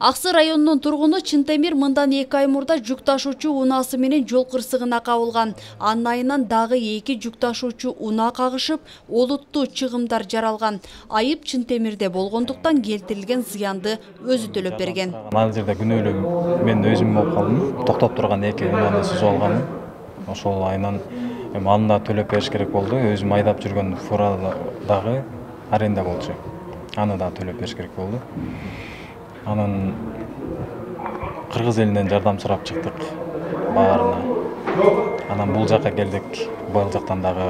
Аксы районунун тургуну Чынтемир мындан 2 ай мурда жүк ташуучу унаасы менен жол кырсыгына кабылган. Анын айынан дагы 2 жүк ташуучу унаа кагышып, олуттуу чыгымдар жаралган. Айып Чынтемирде болгондуктан келтирилген зыянды өзү төлөп берген. Ал жерде күнөөлүү мен өзүм болуп калдым. Токтоп турган 2 унааны сүзүп алганмын. Ошол айынан аны да төлөп бериш керек болду. Өзүм айдап жүргөн фура дагы аренда болчу. Аны да төлөп бериш керек болду. Анан Кыргыз элинен жардам сурап чыктык баарына. Анан бул жакка келдик. Бул жактан дагы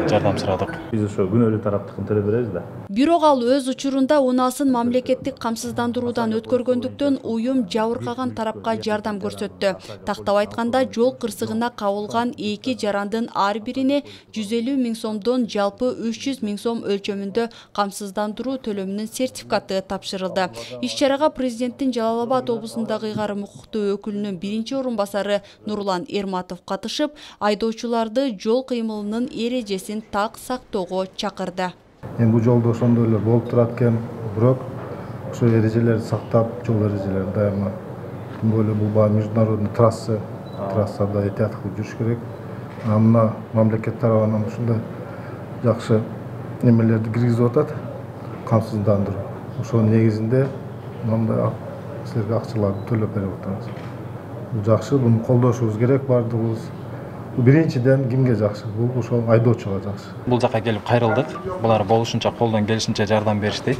жардам сурадык. Биз ошо күнөөлүү тараптыкын төлөп беребиз да. Бирок ал өз учурунда унаасын мамлекеттик камсыздандыруудан өткөргөндүктөн уюм жабыркаган тарапка жардам көрсөттү. Тактап айтканда, жол кырсыгына кабылган 2 жарандын ар бирине 150 000 сомдон жалпы 300 000 сом өлчөмүндө камсыздандыруу төлөмүнүн сертификаты тапшырылды. Иш-чарага президенттин Жалал Абад облусундагы ыйгарым укуктуу өкүлүнүн биринчи орун басары Нурлан Эрматов катышып, айдоочуларды жол кыймылынын эрежесин так сактоого чакырды. Бул жолдо ошондой эле болуп турат экен, бирок ошо эрежелерди сактап, жол эрежелерин дайыма. Тим более бул баягы международный трассада этияттуу жүрүш керек. Мына мамлекет тарабынан ушундай жакшы немелерди киргизип атат, камсыздандыруу. Ошонун негизинде мындай силерге акчаларды төлөп берип атабыз. Бул жакшы, буну колдошубуз керек бардыгыбыз. Биринчиден кимге жакшы? Бул ошол айдоочуга жакшы. Бул жакка келип кайрылдык. Булар болушунча колдон келишинче жардам беришти.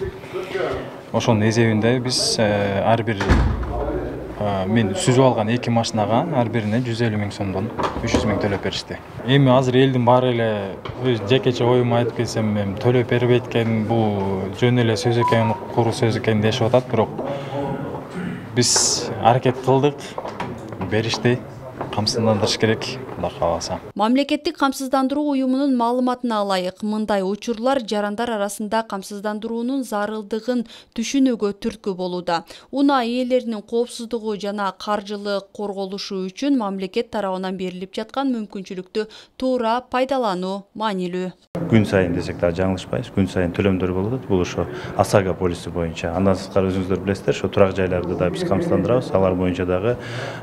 Ошонун эсебинде биз ар бир мен сүзүп алган 2 машинага ар бирине 150 000 сомдон 300 000 төлөп беришти. Эми азыр элдин баары эле өз жекече оюмду айтып келсем, мен төлөп бербейт экен, бул жөн эле сөз экен, куру сөз экен дешип атат, бирок биз аракет кылдык, беришти. Камсыздандырыш керек, Алла кааласа. Мамлекеттик камсыздандыруу уюмунун маалыматына алайык, мындай учурлар жарандар арасында камсыздандыруунун зарылдыгын түшүнүүгө түрткү болууда. Унаа ээлеринин коопсуздугу жана каржылык корголушу үчүн мамлекет тарабынан берилип жаткан мүмкүнчүлүктү туура пайдалануу маанилүү. Күн сайын десек да жаңылышпайбыз. Күн сайын төлөмдөр болуп атат. Бул ошо ОСАГО полиси боюнча. Андан сырткары өзүңүздөр билесиздер, ошо турак жайларды да биз камсыздандырабыз. Алар боюнча дагы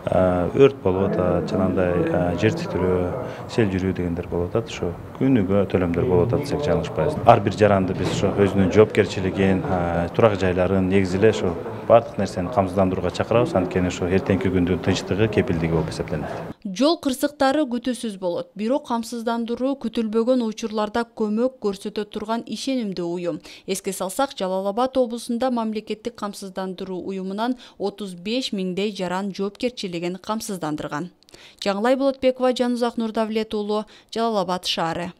өрт болуп атат, жанагындай жер титирөө, сел жүрүү дегендер болуп атат. Ошо күнүгө төлөмдөр болуп атат десек жаңылышпайбыз. Ар бир жаранды биз ошо өзүнүн жоопкерчилигин, турак жайларын негизи эле ошо бардык нерсени камсыздандырууга чакырабыз. Анткени ошо эртеңки күндүн тынчтыгы, кепилдиги болуп эсептелет. Жол кырсыктары күтүүсүз болот. Бирок камсыздандыруу күтүлбөгөн учурларда көмөк көрсөтө турган ишенимдүү уюм. Эске салсак, Жалал Абад облусунда мамлекеттик камсыздандыруу уюмунан 35 000 жаран жоопкерчилигин камсыздандырган. Жаңылай Болотбекова, Жанузак Нурдавлет уулу, Жалал Абад шаары.